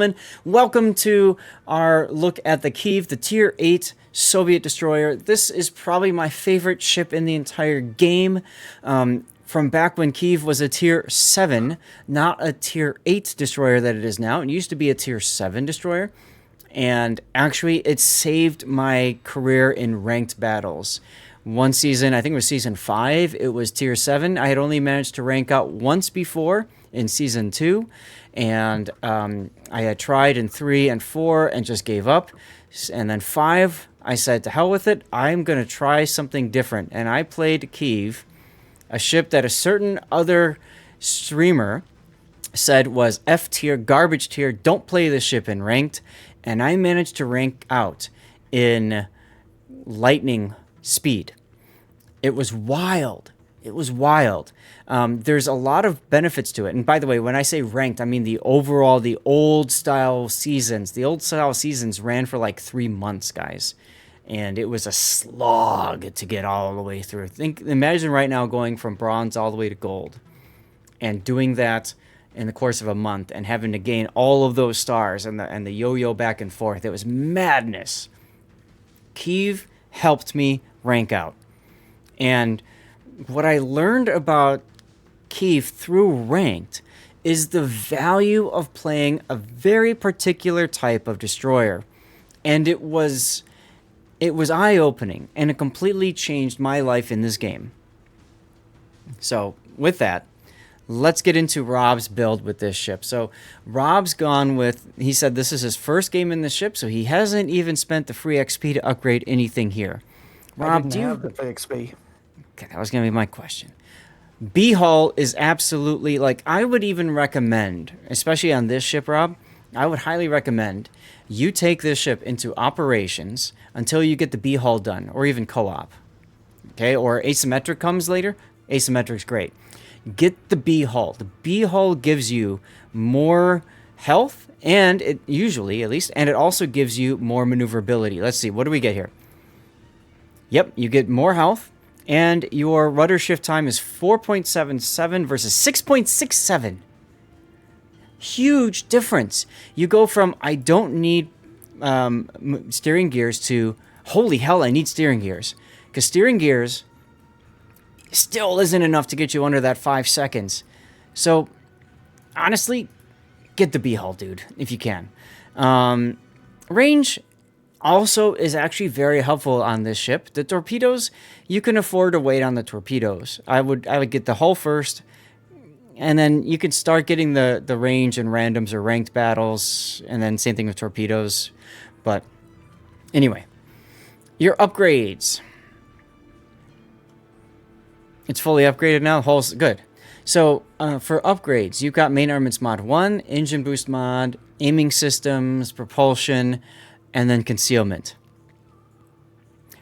gentlemen, welcome to our look at the Kiev, the Tier 8 Soviet destroyer. This is probably my favorite ship in the entire game. From back when Kiev was a Tier 7, not a Tier 8 destroyer that it is now. It used to be a Tier 7 destroyer. And actually, it saved my career in ranked battles. One season, I think it was Season 5, it was Tier 7. I had only managed to rank out once before in Season 2. And I had tried in 3 and 4 and just gave up. And then 5, I said, to hell with it. I'm going to try something different. And I played Kiev, a ship that a certain other streamer said was F tier, garbage tier, don't play this ship in ranked. And I managed to rank out in lightning speed. It was wild. It was wild. There's a lot of benefits to it. And by the way, when I say ranked, I mean the overall, the old style seasons. The old style seasons ran for like 3 months, guys. And it was a slog to get all the way through. Imagine right now going from bronze all the way to gold. And doing that in the course of a month and having to gain all of those stars and the yo-yo back and forth. It was madness. Kiev helped me rank out. And what I learned about Kiev through ranked is the value of playing a very particular type of destroyer. And it was eye-opening, and it completely changed my life in this game. So, with that, let's get into Rob's build with this ship. So, Rob's gone with, he said this is his first game in the ship, so he hasn't even spent the free XP to upgrade anything here. Rob, do you have the free XP? Okay, that was going to be my question. B-Hull is absolutely, like, I would even recommend, especially on this ship, Rob, I would highly recommend you take this ship into operations until you get the B-Hull done, or even co-op. Okay, or asymmetric comes later. Asymmetric's great. Get the B-Hull. The B-Hull gives you more health, and it usually, at least, and it also gives you more maneuverability. Let's see, what do we get here? Yep, you get more health, and your rudder shift time is 4.77 versus 6.67. Huge difference. You go from, I don't need steering gears to, holy hell, I need steering gears. Because steering gears still isn't enough to get you under that 5 seconds. So, honestly, get the B-Hull, dude, if you can. Range also is actually very helpful on this ship. The torpedoes, you can afford to wait on the torpedoes. I would get the hull first, and then you could start getting the range and randoms or ranked battles, and then same thing with torpedoes. But anyway, your upgrades. It's fully upgraded now. Hull's good. So for upgrades, you've got main armaments mod 1, engine boost mod, aiming systems, propulsion, and then concealment.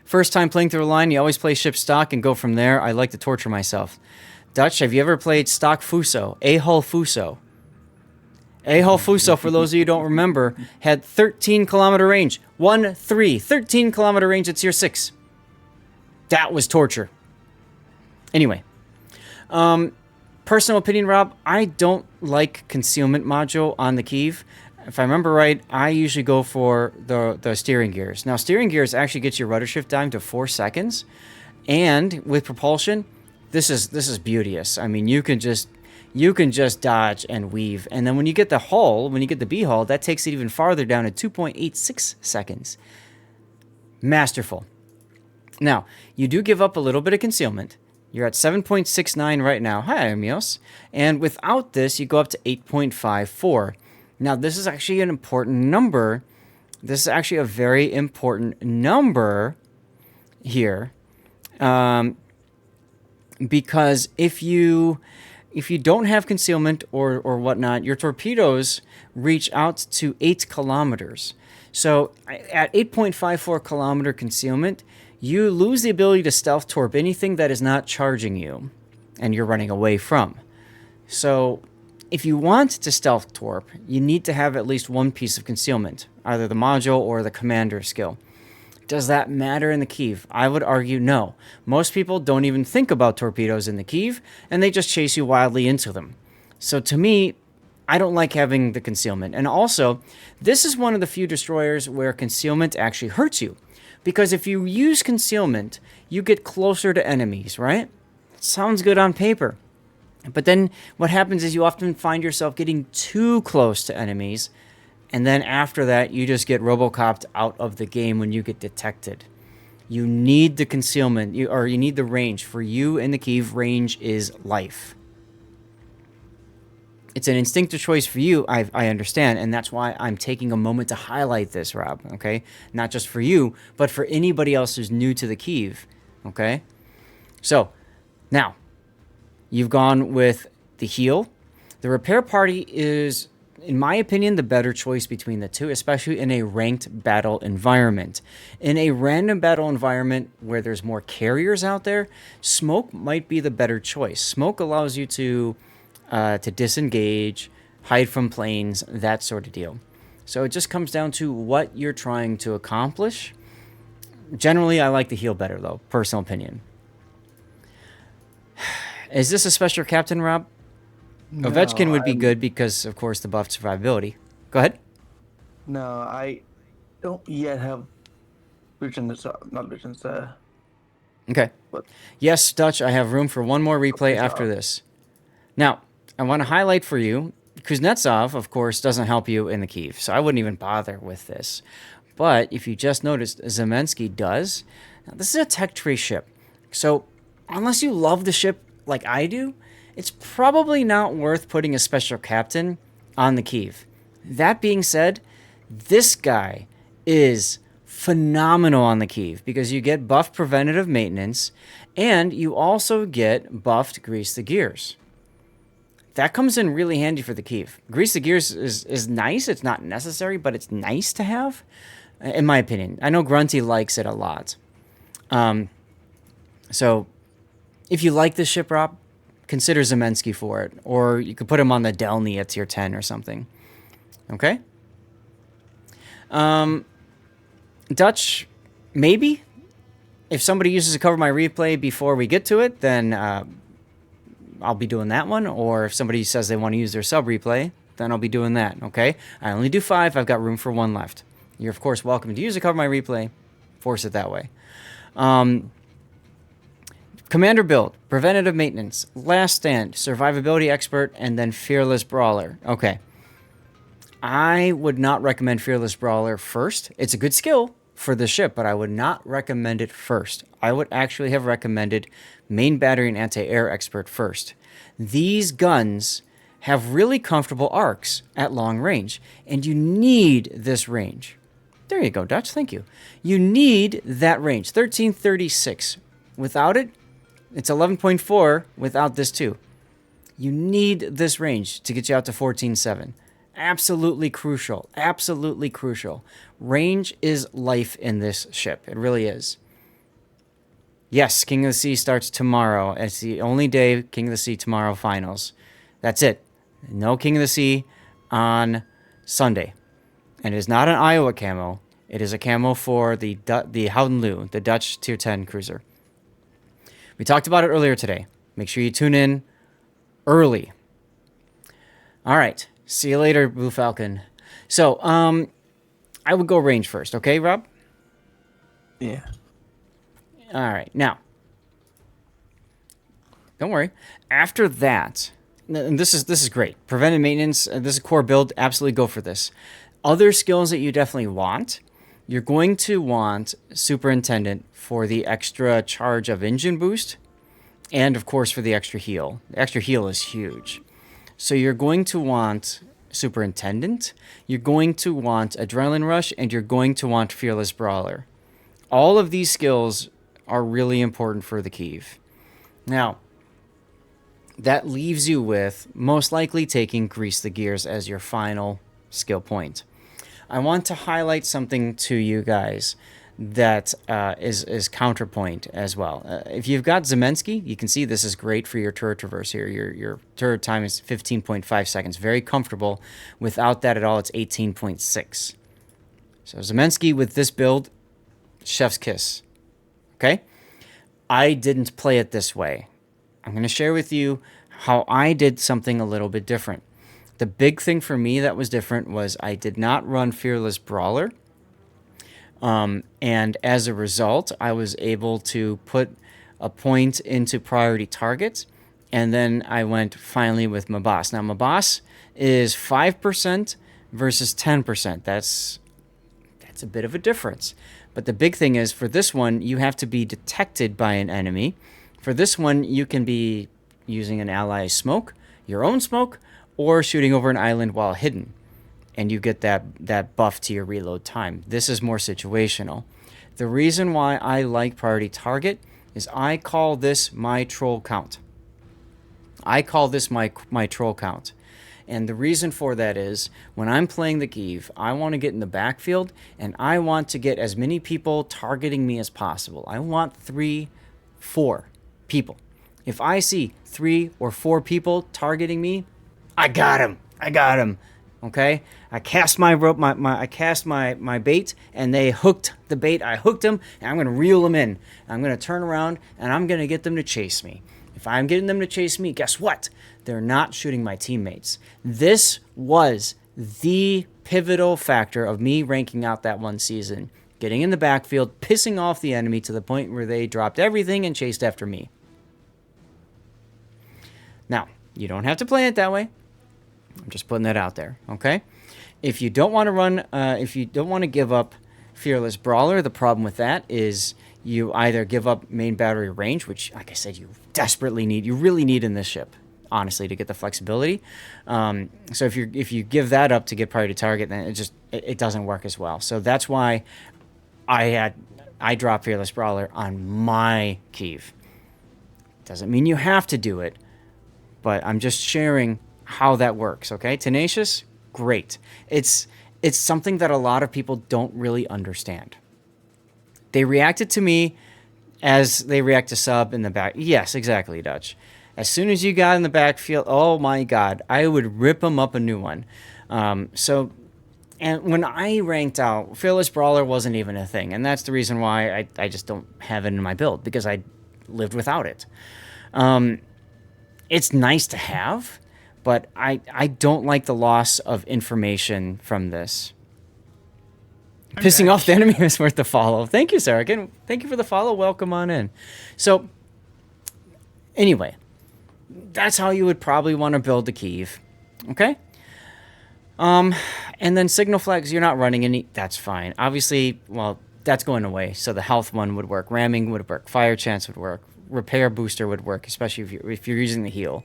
First time playing through a line, you always play ship stock and go from there. I like to torture myself. Dutch, have you ever played stock Fuso? A-Hull Fuso. A-Hull Fuso, for those of you who don't remember, had 13-kilometer range. 13-kilometer range at Tier 6. That was torture. Anyway. Personal opinion, Rob, I don't like concealment module on the Kiev. If I remember right, I usually go for the steering gears. Now, steering gears actually gets your rudder shift time to 4 seconds. And with propulsion, this is beauteous. I mean, you can just dodge and weave. And then when you get the hull, when you get the B-Hull, that takes it even farther down at 2.86 seconds. Masterful. Now, you do give up a little bit of concealment. You're at 7.69 right now. Hi, Amios. And without this, you go up to 8.54. Now, this is actually an important number. This is actually a very important number here. Because if you don't have concealment or whatnot, your torpedoes reach out to 8 kilometers. So at 8.54 kilometer concealment, you lose the ability to stealth torp anything that is not charging you and you're running away from. So if you want to stealth torp, you need to have at least one piece of concealment, either the module or the commander skill. Does that matter in the Kiev? I would argue no. Most people don't even think about torpedoes in the Kiev, and they just chase you wildly into them. So to me, I don't like having the concealment. And also, this is one of the few destroyers where concealment actually hurts you. Because if you use concealment, you get closer to enemies, right? Sounds good on paper. But then what happens is you often find yourself getting too close to enemies. And then after that, you just get Robocopped out of the game when you get detected. You need the concealment, or you need the range. For you in the Kiev, range is life. It's an instinctive choice for you, I understand, and that's why I'm taking a moment to highlight this, Rob, okay? Not just for you, but for anybody else who's new to the Kiev, okay? So, now, you've gone with the heal. The repair party is, in my opinion, the better choice between the two, especially in a ranked battle environment. In a random battle environment where there's more carriers out there, smoke might be the better choice. Smoke allows you to disengage, hide from planes, that sort of deal. So it just comes down to what you're trying to accomplish. Generally, I like the heal better, though. Personal opinion. Is this a special captain, Rob? No, Ovechkin would be good because, of course, the buffed survivability. Go ahead. No, I don't yet have visions. Not visions. Okay. What? Yes, Dutch, I have room for one more replay after this. Now, I want to highlight for you, Kuznetsov, of course, doesn't help you in the Kiev, so I wouldn't even bother with this. But if you just noticed, Zemensky does. Now, this is a tech tree ship, so unless you love the ship like I do, it's probably not worth putting a special captain on the Kiev. That being said, this guy is phenomenal on the Kiev because you get buffed preventative maintenance, and you also get buffed grease the gears. That comes in really handy for the Kiev. Grease the gears is nice. It's not necessary, but it's nice to have, in my opinion. I know Grunty likes it a lot. So if you like this ship, Rob, consider Zemensky for it. Or you could put him on the Delny at tier 10 or something. Okay? Dutch, maybe. If somebody uses to cover my replay before we get to it, then I'll be doing that one, or if somebody says they want to use their sub replay, then I'll be doing that, okay? I only do 5. I've got room for 1 left. You're, of course, welcome to use or cover my replay. Force it that way. Commander build, preventative maintenance, last stand, survivability expert, and then fearless brawler. Okay. I would not recommend fearless brawler first. It's a good skill for the ship, but I would not recommend it first. I would actually have recommended main battery and anti-air expert first. These guns have really comfortable arcs at long range, and you need this range. There you go, Dutch, thank you. You need that range, 1336. Without it, it's 11.4 without this too. You need this range to get you out to 14.7. Absolutely crucial. Absolutely crucial. Range is life in this ship. It really is. Yes, King of the Sea starts tomorrow. It's the only day King of the Sea tomorrow finals. That's it. No King of the Sea on Sunday. And it is not an Iowa camo. It is a camo for the Houdenloo, the Dutch tier 10 cruiser. We talked about it earlier today. Make sure you tune in early. All right. See you later, Blue Falcon. So, I would go range first, okay, Rob? Yeah. All right. Now, don't worry. After that, and this is great. Preventive maintenance, this is core build. Absolutely go for this. Other skills that you definitely want, you're going to want Superintendent for the extra charge of engine boost, and of course for the extra heal. The extra heal is huge. So you're going to want Superintendent, you're going to want Adrenaline Rush, and you're going to want Fearless Brawler. All of these skills are really important for the Kiev. Now, that leaves you with most likely taking Grease the Gears as your final skill point. I want to highlight something to you guys that is counterpoint as well. If you've got Zemensky, you can see this is great for your turret traverse here. Your turret time is 15.5 seconds. Very comfortable. Without that at all, it's 18.6. So Zemensky with this build, chef's kiss. Okay? I didn't play it this way. I'm going to share with you how I did something a little bit different. The big thing for me that was different was I did not run Fearless Brawler. And as a result, I was able to put a point into priority targets. And then I went finally with my boss. Now, my boss is 5% versus 10%. That's a bit of a difference. But the big thing is, for this one, you have to be detected by an enemy. For this one, you can be using an ally's smoke, your own smoke, or shooting over an island while hidden. And you get that buff to your reload time. This is more situational. The reason why I like priority target is I call this my troll count. I call this my troll count. And the reason for that is when I'm playing the Kiev, I want to get in the backfield and I want to get as many people targeting me as possible. I want 3, 4 people. If I see 3 or 4 people targeting me, I got him. I got him. Okay? I cast my rope, I cast my bait, and they hooked the bait. I hooked them, and I'm going to reel them in. I'm going to turn around, and I'm going to get them to chase me. If I'm getting them to chase me, guess what? They're not shooting my teammates. This was the pivotal factor of me ranking out that one season. Getting in the backfield, pissing off the enemy to the point where they dropped everything and chased after me. Now, you don't have to play it that way. I'm just putting that out there, okay? If you don't want to run, if you don't want to give up Fearless Brawler, the problem with that is you either give up main battery range, which, like I said, you desperately need, you really need in this ship, honestly, to get the flexibility. So if you give that up to get priority target, then it doesn't work as well. So that's why I dropped Fearless Brawler on my Kiev. Doesn't mean you have to do it, but I'm just sharing how that works, okay? Tenacious, great. It's something that a lot of people don't really understand. They reacted to me as they react to sub in the back. Yes, exactly, Dutch. As soon as you got in the backfield, oh my God, I would rip them up a new one. And when I ranked out, Fearless Brawler wasn't even a thing. And that's the reason why I just don't have it in my build, because I lived without it. It's nice to have, but I don't like the loss of information from this. Pissing off the enemy is worth the follow. Thank you, Sarah. Again, thank you for the follow. Welcome on in. So, anyway, that's how you would probably want to build the Kiev. Okay? And then signal flags, you're not running any. That's fine. Obviously, well, that's going away. So the health one would work. Ramming would work. Fire chance would work. Repair booster would work, especially if you're using the heal.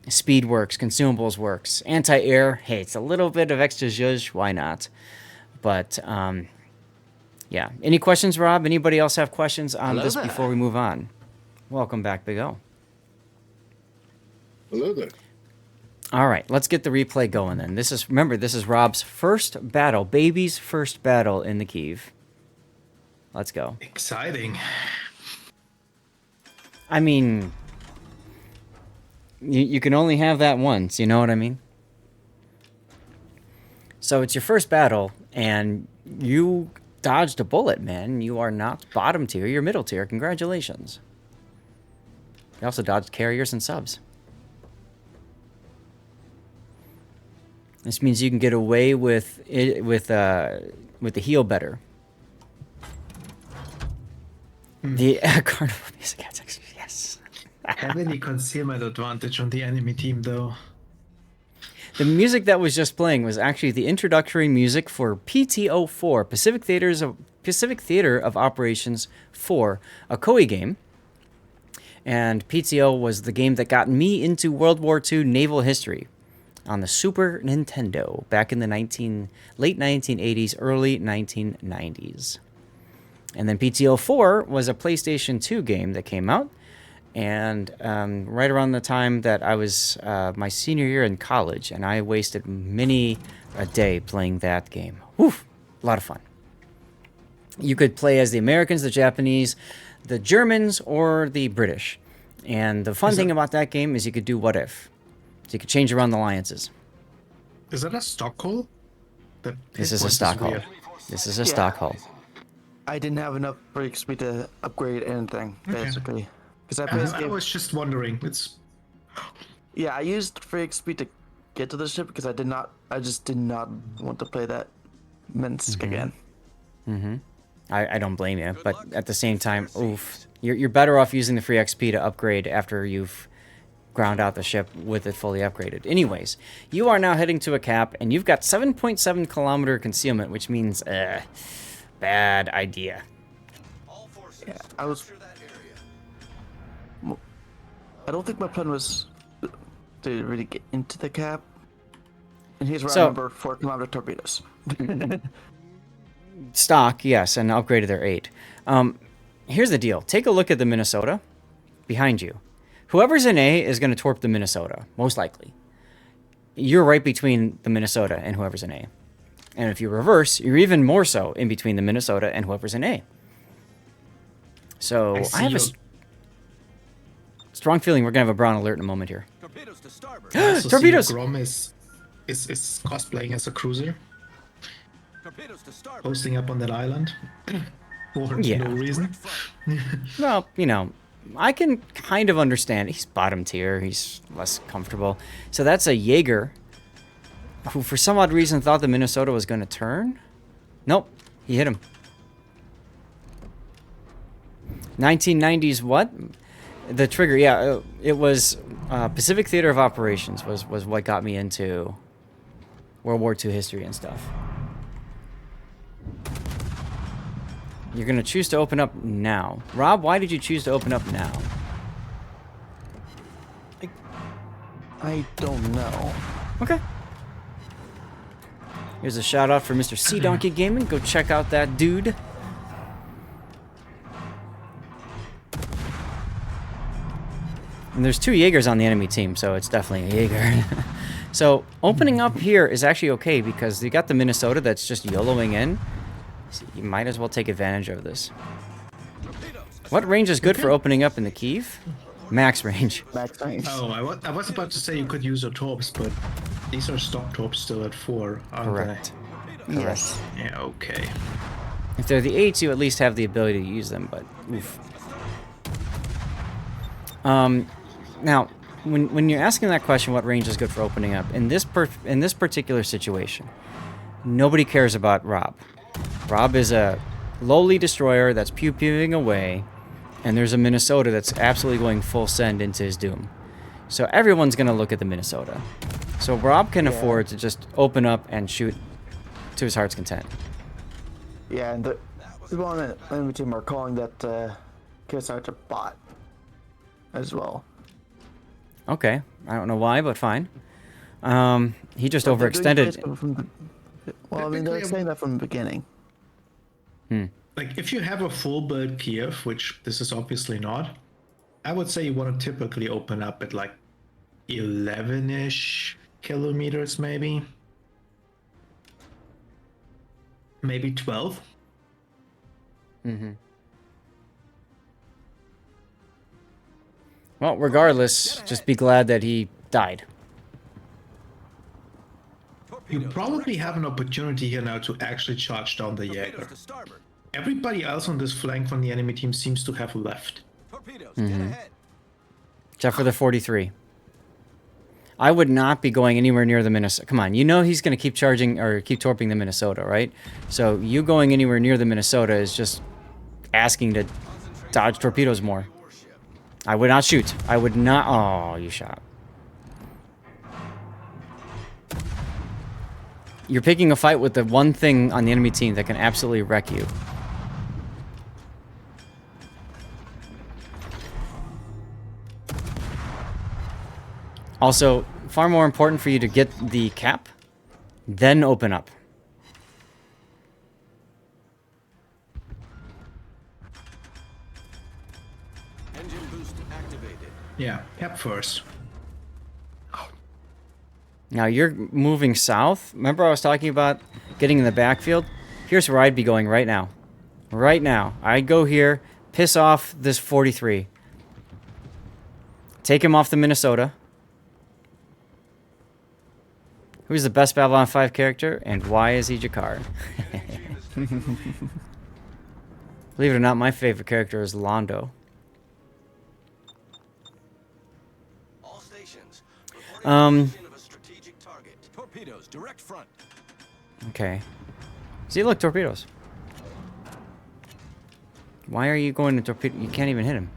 Speed works. Consumables works. Anti-air, hey, it's a little bit of extra zhuzh. Why not? But, yeah. Any questions, Rob? Anybody else have questions on this before we move on? Welcome back, Big O. Hello there. All right, let's get the replay going then. Remember, this is Rob's first battle, baby's first battle in the Kiev. Let's go. Exciting. I mean, you can only have that once, you know what I mean? So it's your first battle, and you dodged a bullet, man. You are not bottom tier, you're middle tier. Congratulations. You also dodged carriers and subs. This means you can get away with it with the heal better. The carnival music has extra, yes. Heavily concealment advantage on the enemy team, though. The music that was just playing was actually the introductory music for PTO4, Pacific Theater of Operations 4, a Koei game. And PTO was the game that got me into World War II naval history on the Super Nintendo back in the late 1980s, early 1990s. And then PTO4 was a PlayStation 2 game that came out. And right around the time that I was my senior year in college, and I wasted many a day playing that game. Woof, a lot of fun. You could play as the Americans, the Japanese, the Germans, or the British. And the fun thing about that game is you could do what if. So you could change around the alliances. Is that a stock hole? This is a stock hole. This is a stock hole. I didn't have enough for XP to upgrade anything, basically. Because I was just wondering. Yeah, I used free XP to get to the ship because I just did not want to play that Minsk again. I don't blame you, but at the same time, oof. You're better off using the free XP to upgrade after you've ground out the ship with it fully upgraded. Anyways, you are now heading to a cap, and you've got 7.7 kilometer concealment, which means, bad idea. Yeah, I don't think my plan was to really get into the cap. And here's where I remember 4 kilometer torpedoes. Stock, yes, and upgraded their 8. Here's the deal. Take a look at the Minnesota behind you. Whoever's in A is going to torp the Minnesota, most likely. You're right between the Minnesota and whoever's in A. And if you reverse, you're even more so in between the Minnesota and whoever's in A. So I have a strong feeling we're going to have a brown alert in a moment here. Torpedoes to starboard. Torpedoes! Grom is cosplaying as a cruiser, Torpedoes to starboard. posting up on that island for Yeah. no reason. Well, you know, I can kind of understand. He's bottom tier. He's less comfortable. So that's a Jaeger who, for some odd reason, thought the Minnesota was going to turn. Nope. He hit him. 1990s what? The trigger, yeah. It was Pacific Theater of Operations was what got me into World War II history and stuff. You're going to choose to open up now. Rob, why did you choose to open up now? I don't know. Okay. Here's a shout out for Mr. Sea Donkey Gaming. Go check out that dude. And there's 2 Jaegers on the enemy team, so it's definitely a Jaeger. So opening up here is actually okay because you got the Minnesota that's just YOLOing in. So you might as well take advantage of this. What range is good for opening up in the Kiev? Max range. Max range. Oh, I was about to say you could use your torps, but these are stock torps still at 4, aren't Correct. Yes. they? Yeah, okay. If they're the 8s, you at least have the ability to use them, but oof. Now, when you're asking that question, what range is good for opening up, in this particular situation, nobody cares about Rob. Rob is a lowly destroyer that's pew-pewing away, and there's a Minnesota that's absolutely going full send into his doom. So everyone's going to look at the Minnesota. So Rob can afford to just open up and shoot to his heart's content. Yeah, and the people on the enemy team are calling that KSR a bot as well. Okay, I don't know why, but fine. He just But they're doing overextended. this well, I mean, they're saying that from the beginning. Like, if you have a full build Kiev, which this is obviously not, I would say you want to typically open up at like 11-ish kilometers, maybe. Maybe 12. Well, regardless, just be glad that he died. You probably have an opportunity here now to actually charge down the Jaeger. Torpedoes to starboard. Everybody else on this flank from the enemy team seems to have left. Torpedoes, get ahead. Except for the 43. I would not be going anywhere near the Minnesota. Come on, you know he's going to keep charging or keep torping the Minnesota, right? So you going anywhere near the Minnesota is just asking to dodge torpedoes more. I would not shoot. I would not. Oh, you shot. You're picking a fight with the one thing on the enemy team that can absolutely wreck you. Also, far more important for you to get the cap, then open up. Engine boost activated. Yeah, cap first. Now you're moving south. Remember I was talking about getting in the backfield? Here's where I'd be going right now. Right now. I'd go here, piss off this 43. Take him off the Minnesota. Who's the best Babylon 5 character, and why is he Jakar? Believe it or not, my favorite character is Londo. All stations. Um, Of a strategic Okay. See, look, torpedoes. Why are you going to torpedo? You can't even hit him.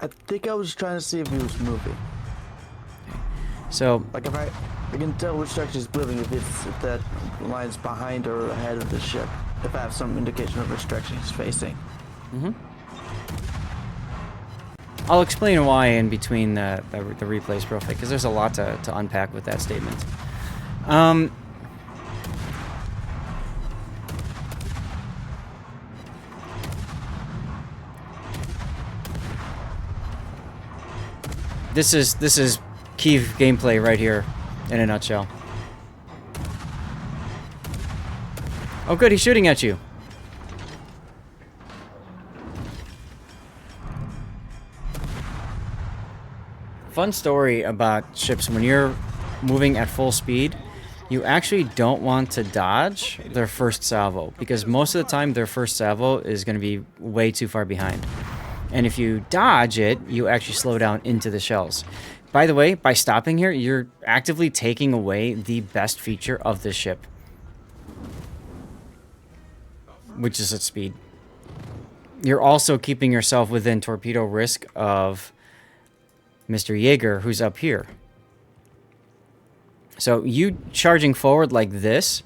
I think I was trying to see if he was moving. So, Like if I can tell which direction he's moving if that line's behind or ahead of the ship. If I have some indication of which direction he's facing. I'll explain why in between the replays, Profe, because there's a lot to unpack with that statement. This is Kiev gameplay right here, in a nutshell. Oh good, he's shooting at you. Fun story about ships. When you're moving at full speed, you actually don't want to dodge their first salvo, because most of the time their first salvo is going to be way too far behind. And if you dodge it, you actually slow down into the shells. By the way, by stopping here, you're actively taking away the best feature of this ship, which is its speed. You're also keeping yourself within torpedo risk of Mr. Jaeger, who's up here. So you charging forward like this,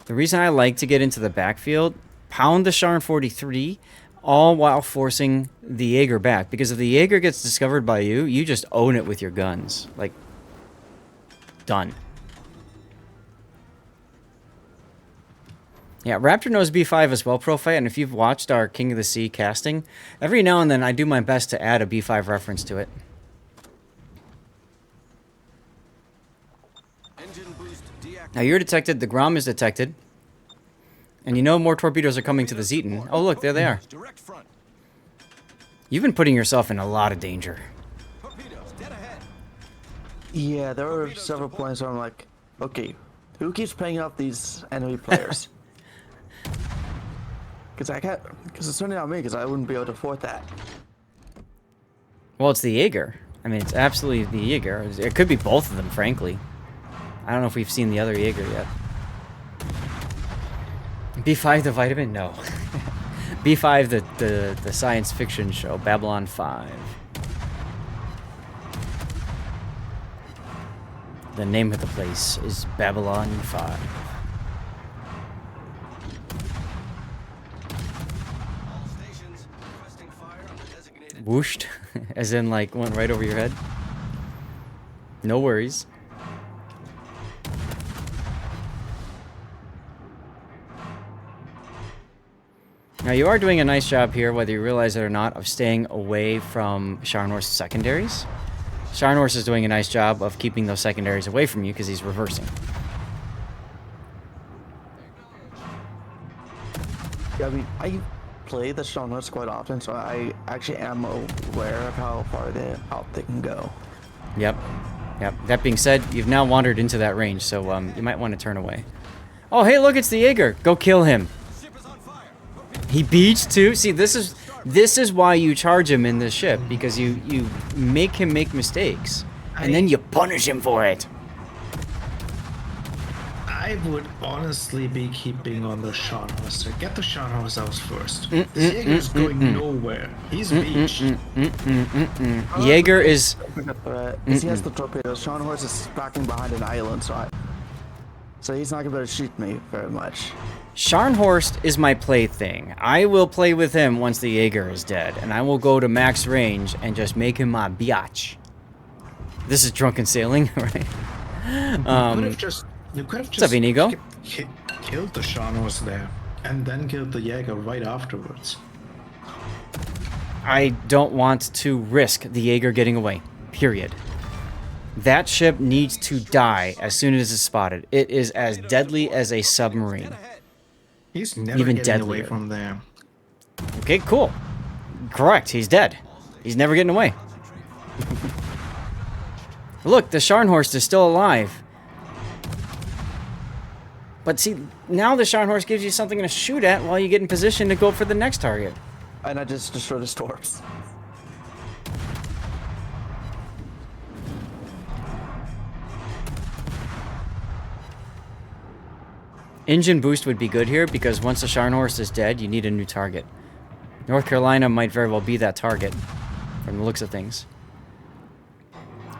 the reason I like to get into the backfield, pound the Sharn 43, all while forcing the Jaeger back. Because if the Jaeger gets discovered by you, you just own it with your guns. Like, done. Yeah, Raptor knows B5 as well, Profight, and if you've watched our King of the Sea casting, every now and then I do my best to add a B5 reference to it. Engine boost deactivated. Now you're detected, the Grom is detected, and you know more torpedoes are coming to the Zeton. Oh look, there they are. Direct front. You've been putting yourself in a lot of danger. Torpedoes dead ahead. Yeah, there were several points where I'm like, okay, who keeps playing off these enemy players? Because it's certainly not me, because I wouldn't be able to afford that. Well, it's the Jaeger. I mean, it's absolutely the Jaeger. It could be both of them, frankly. I don't know if we've seen the other Jaeger yet. B5 the vitamin? No. B5 the science fiction show, Babylon 5. The name of the place is Babylon 5. All stations requesting fire on the designated. Whooshed, as in like went right over your head. No worries. Now you are doing a nice job here, whether you realize it or not, of staying away from Sharnor's secondaries. Sharnors is doing a nice job of keeping those secondaries away from you because he's reversing. Yeah, I mean, I play the Sharnors quite often, so I actually am aware of how far out they can go. Yep. Yep. That being said, you've now wandered into that range, so you might want to turn away. Oh, hey, look, it's the Jaeger. Go kill him. Ship is on fire. He beached too. See, this is why you charge him in this ship, because you make him make mistakes, and then you punish him for it. I would honestly be keeping on the Sharnhorse. Get the Sharnhorse out first. Jaeger's going nowhere. He's beached. Jaeger is... Because he has the torpedoes. Sharnhorse is backing behind an island, so he's not going to be able to shoot me very much. Scharnhorst is my plaything. I will play with him once the Jaeger is dead, and I will go to max range and just make him my biatch. This is drunken sailing, right? You could have What's up, just Inigo? killed the Sharnhorse there, and then killed the Jaeger right afterwards. I don't want to risk the Jaeger getting away. Period. That ship needs to die as soon as it's spotted. It is as deadly as a submarine. He's never Even getting deadlier. away from there. Okay, cool. Correct, he's dead. He's never getting away. Look, the Scharnhorst is still alive. But see, now the Scharnhorst gives you something to shoot at while you get in position to go for the next target. And I just destroyed his torps. Engine boost would be good here because once the Scharnhorst is dead, you need a new target. North Carolina might very well be that target from the looks of things.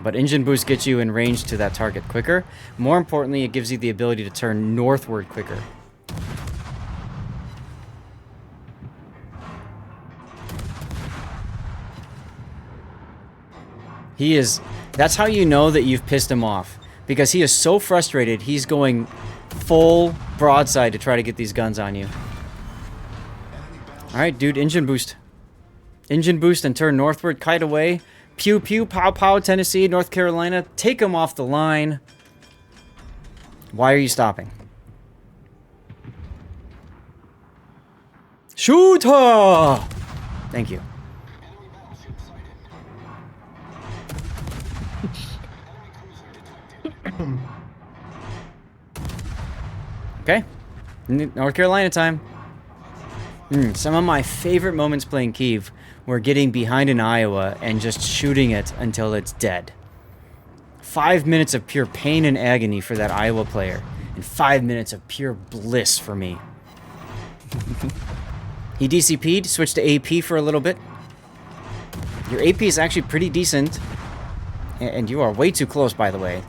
But engine boost gets you in range to that target quicker. More importantly, it gives you the ability to turn northward quicker. He is... That's how you know that you've pissed him off. Because he is so frustrated, he's going full broadside to try to get these guns on you. Alright, dude, engine boost. Engine boost and turn northward, kite away. Pew pew, pow pow, Tennessee, North Carolina. Take him off the line. Why are you stopping? Shooter! Thank you. Okay. North Carolina time. Some of my favorite moments playing Kiev were getting behind an Iowa and just shooting it until it's dead. 5 minutes of pure pain and agony for that Iowa player, and 5 minutes of pure bliss for me. He DCP'd, switched to AP for a little bit. Your AP is actually pretty decent, and you are way too close, by the way.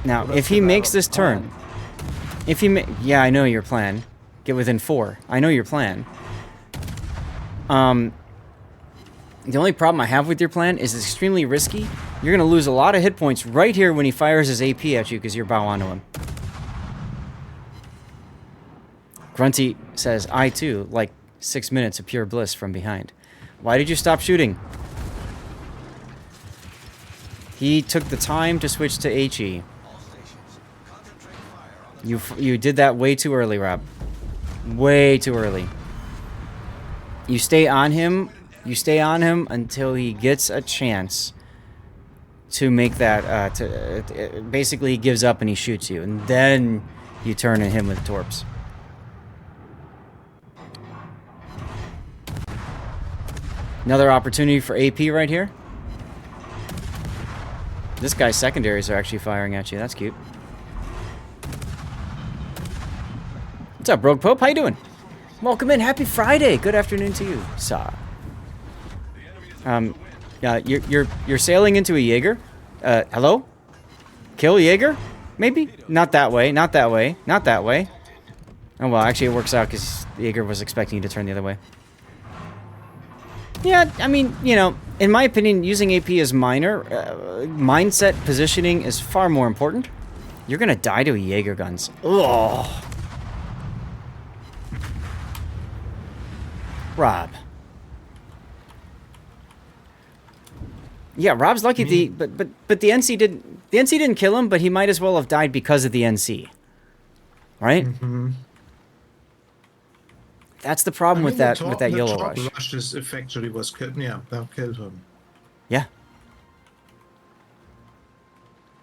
Now, if he makes this turn, yeah, I know your plan. Get within 4. I know your plan. The only problem I have with your plan is it's extremely risky. You're going to lose a lot of hit points right here when he fires his AP at you because you're bow onto him. Grunty says, I too like 6 minutes of pure bliss from behind. Why did you stop shooting? He took the time to switch to HE. You did that way too early, Rob. Way too early. You stay on him. You stay on him until he gets a chance to make that. Basically, he gives up and he shoots you, and then you turn at him with torps. Another opportunity for AP right here. This guy's secondaries are actually firing at you. That's cute. What's up, Brogue Pope? How you doing? Welcome in. Happy Friday. Good afternoon to you, Saw. You're sailing into a Jaeger. Hello? Kill Jaeger? Maybe? Not that way. Not that way. Not that way. Oh, well, actually, it works out because Jaeger was expecting you to turn the other way. Yeah, I mean, you know, in my opinion, using AP is minor. Mindset positioning is far more important. You're gonna die to a Jaeger guns. Ugh. Rob. Yeah, Rob's lucky. But the NC didn't kill him, but he might as well have died because of the NC. Right? Mm-hmm. That's the problem with that yellow rush. Rush's effectively was killed. Yeah, that killed him. Yeah.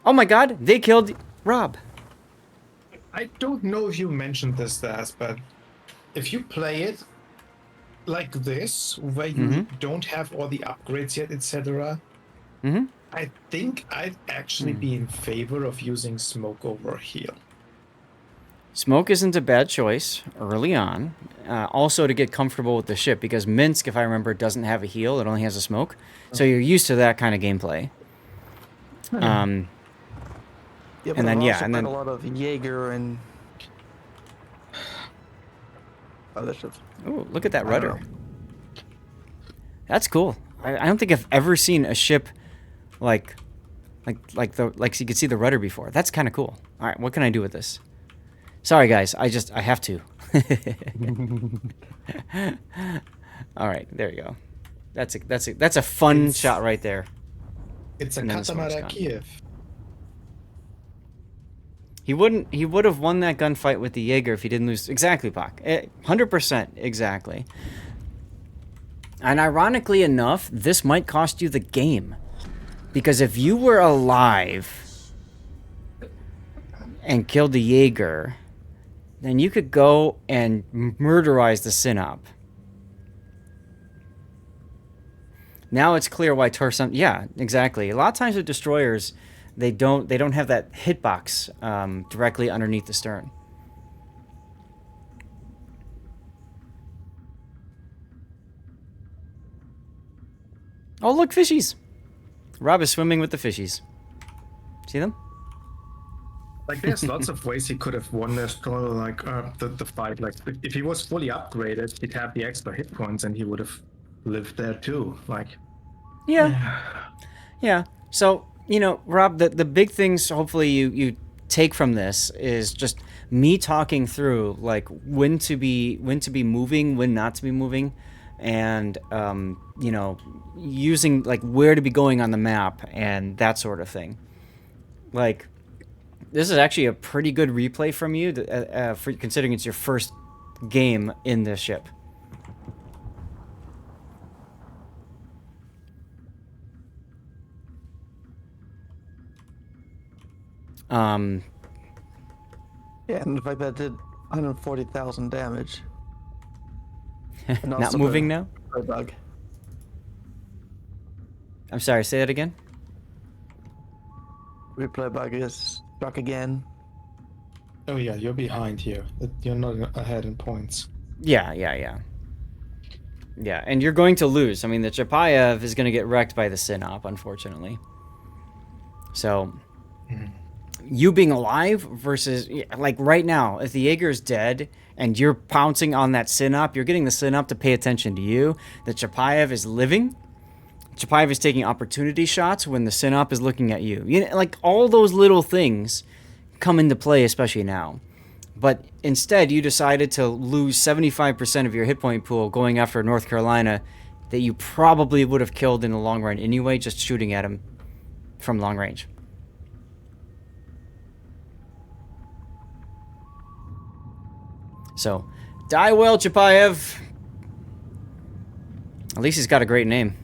Oh my God, they killed Rob. I don't know if you mentioned this, Daz, but if you play it like this, where you don't have all the upgrades yet, etc., I think I'd actually be in favor of using smoke over heal. Smoke isn't a bad choice early on. Also to get comfortable with the ship, because Minsk, if I remember, doesn't have a heal. It only has a smoke. So you're used to that kind of gameplay. Yeah, and then, yeah, and then a lot of Jaeger and other stuff. Oh, look at that rudder. That's cool. I don't think I've ever seen a ship like you could see the rudder before. That's kind of cool. All right, what can I do with this? Sorry, guys. I have to. All right, there you go. That's a fun shot right there. It's a Katamara Kiev. He would have won that gunfight with the Jaeger if he didn't lose. Exactly, Pak. 100% exactly. And ironically enough, this might cost you the game. Because if you were alive and killed the Jaeger, then you could go and murderize the Synop. Now it's clear why Torsen. Yeah, exactly. A lot of times with destroyers, they don't have that hitbox directly underneath the stern. Oh, look, fishies! Rob is swimming with the fishies. See them? Like, there's lots of ways he could have won this, like, the fight. Like, if he was fully upgraded, he'd have the extra hit points and he would have lived there too. Like, Yeah. Yeah. So, you know, Rob, the big things hopefully you take from this is just me talking through like when to be moving, when not to be moving, and you know, using like where to be going on the map and that sort of thing. Like, this is actually a pretty good replay from you, for considering it's your first game in this ship. Yeah, and the fact that it did 140,000 damage. And Not also moving the now? replay bug. I'm sorry, say that again? Replay bug is struck again. oh yeah, you're behind here. You're not ahead in points. Yeah, yeah, yeah. Yeah, and you're going to lose. I mean, the Chapayev is going to get wrecked by the Sinop, unfortunately. So, you being alive versus, like, right now, if the Jaeger is dead and you're pouncing on that Sinop, you're getting the Sinop to pay attention to you. The Chapayev is living. Chapayev is taking opportunity shots when the Sinop is looking at you. You know, like, all those little things come into play, especially now. But instead, you decided to lose 75% of your hit point pool going after North Carolina that you probably would have killed in the long run anyway, just shooting at him from long range. So, die well, Chapayev. At least he's got a great name.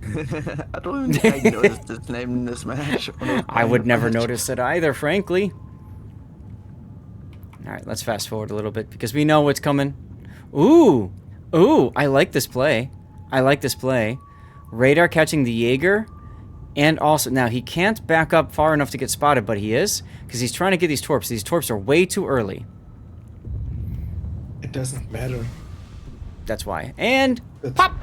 I don't even think I noticed his name in this match. I would never notice it either, frankly. All right, let's fast forward a little bit because we know what's coming. Ooh, ooh, I like this play. I like this play. Radar catching the Jaeger, and also now he can't back up far enough to get spotted, but he is because he's trying to get these torps. These torps are way too early. It doesn't matter. That's why. And pop.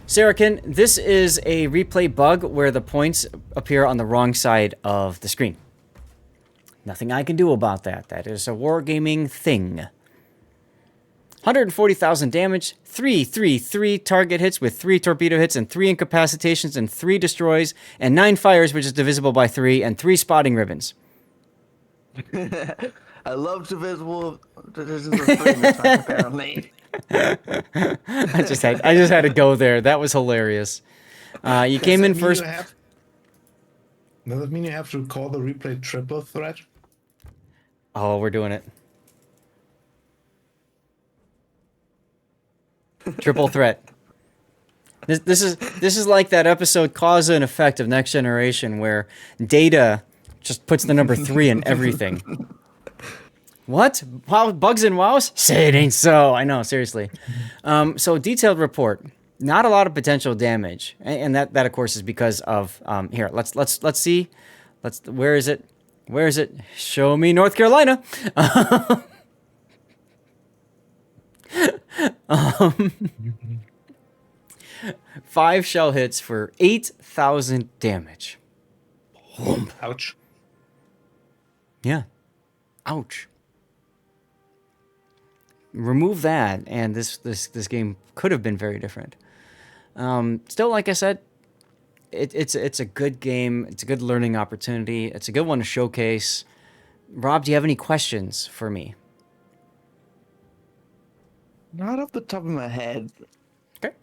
Saracen, this is a replay bug where the points appear on the wrong side of the screen. Nothing I can do about that. That is a wargaming thing. 140,000 damage, 3 target hits with 3 torpedo hits and 3 incapacitations and 3 destroys and 9 fires, which is divisible by 3, and 3 spotting ribbons. I love divisible. This is a frame attack, apparently. I just had to go there. That was hilarious. You came in first. Does that mean you have to call the replay triple threat? Oh, we're doing it. Triple threat. This is like that episode Cause and Effect of Next Generation where Data just puts the number 3 in everything. What? Wow, bugs and wows? Say it ain't so. I know, seriously. So detailed report. Not a lot of potential damage, and that of course is because of here. Let's see. Where is it? Where is it? Show me North Carolina. 5 shell hits for 8,000 damage. Ouch. Yeah. Ouch. Remove that, and this game could have been very different. Still, like I said, it's a good game. It's a good learning opportunity. It's a good one to showcase. Rob, do you have any questions for me? Not off the top of my head. Okay.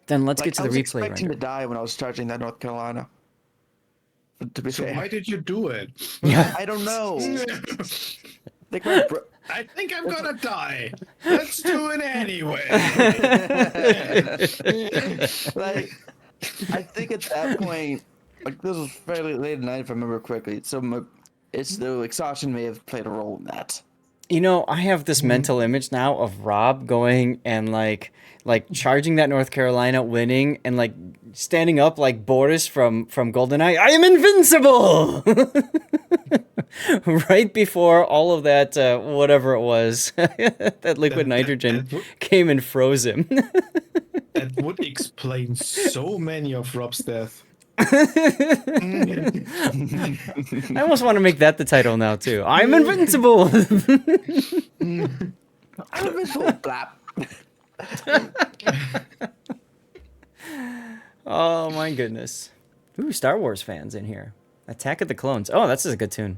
Then let's get to the replay I was expecting render. to die when I was charging that North Carolina. To be So fair, why did you do it? Yeah. I don't know. I think I'm gonna die. Let's do it anyway. Like, I think at that point, like this was fairly late at night if I remember correctly. So it's the exhaustion may have played a role in that. You know, I have this mental image now of Rob going and like charging that North Carolina, winning, and like standing up like Boris from GoldenEye. I am invincible. Right before all of that, whatever it was, that liquid nitrogen came and froze him. That would explain so many of Rob's death. I almost want to make that the title now too. I'm invincible. I'm invincible. Blap. Oh my goodness. Ooh, Star Wars fans in here. Attack of the Clones. Oh, that's a good tune.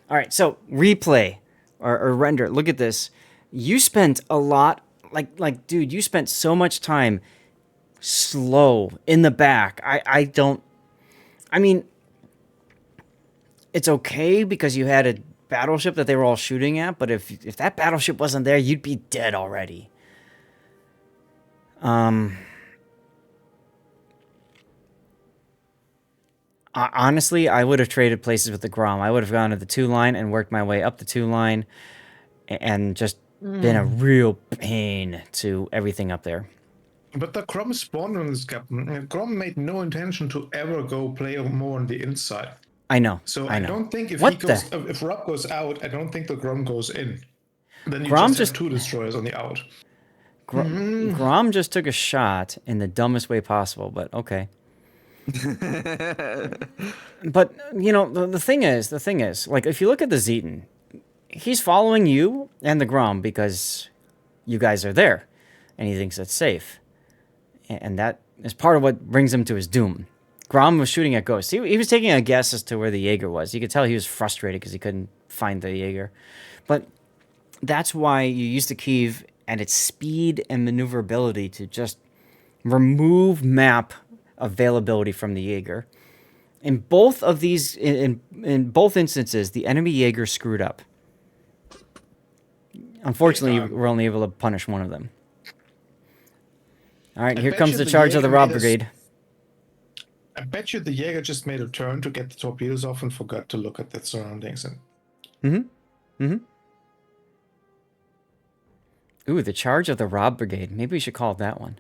All right, so replay or render. Look at this. You spent a lot, like, dude, you spent so much time slow in the back. I mean, it's okay because you had a battleship that they were all shooting at, but if that battleship wasn't there, you'd be dead already. Honestly, I would have traded places with the Grom. I would have gone to the 2-line and worked my way up the 2-line and just been a real pain to everything up there. But the Grom spawned on this captain. Grom made no intention to ever go play more on the inside. I know. So I I know. don't think if What if Rob goes out, I don't think the Grom goes in. Then you Grom just have 2 destroyers on the out. Grom just took a shot in the dumbest way possible, but okay. But, you know, the thing is, like, if you look at the Zeton, he's following you and the Grom because you guys are there, and he thinks it's safe. And that is part of what brings him to his doom. Grom was shooting at Ghost. He was taking a guess as to where the Jaeger was. You could tell he was frustrated because he couldn't find the Jaeger. But that's why you use the Kiev and its speed and maneuverability to just remove map availability from the Jaeger. In both of these, in both instances, the enemy Jaeger screwed up. Unfortunately, we're only able to punish one of them. All right, here comes the charge of the Rob Brigade. I bet you the Jaeger just made a turn to get the torpedoes off and forgot to look at the surroundings. Ooh, the charge of the Rob Brigade. Maybe we should call it that one.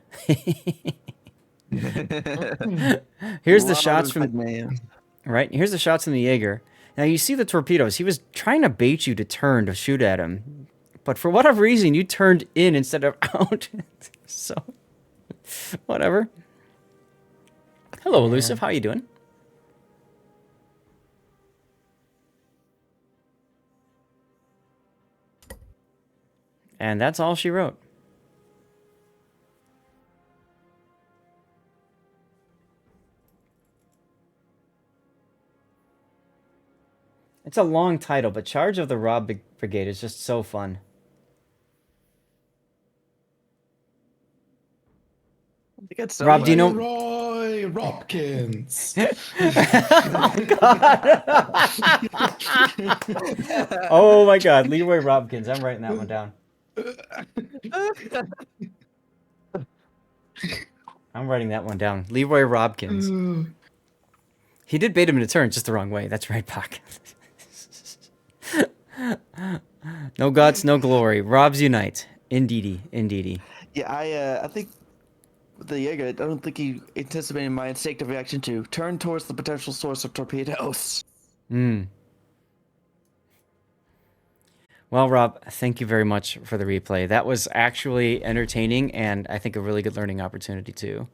Here's the shots from right. Here's the shots from the Jaeger. Now you see the torpedoes. He was trying to bait you to turn to shoot at him, but for whatever reason, you turned in instead of out. So, whatever. Hello, Elusive. How you doing? And that's all she wrote. It's a long title, but Charge of the Rob Brigade is just so fun. Rob, do you know... Leroy Robkins. Oh my god, Leroy Robkins. I'm writing that one down. I'm writing that one down. Leroy Robkins. He did bait him to turn, just the wrong way. That's right, Pac. No guts, no glory. Robs unite. Indeedy, indeedy. Yeah, I think the Jaeger, I don't think he anticipated my instinctive reaction to turn towards the potential source of torpedoes. Well, Rob, thank you very much for the replay. That was actually entertaining and I think a really good learning opportunity too.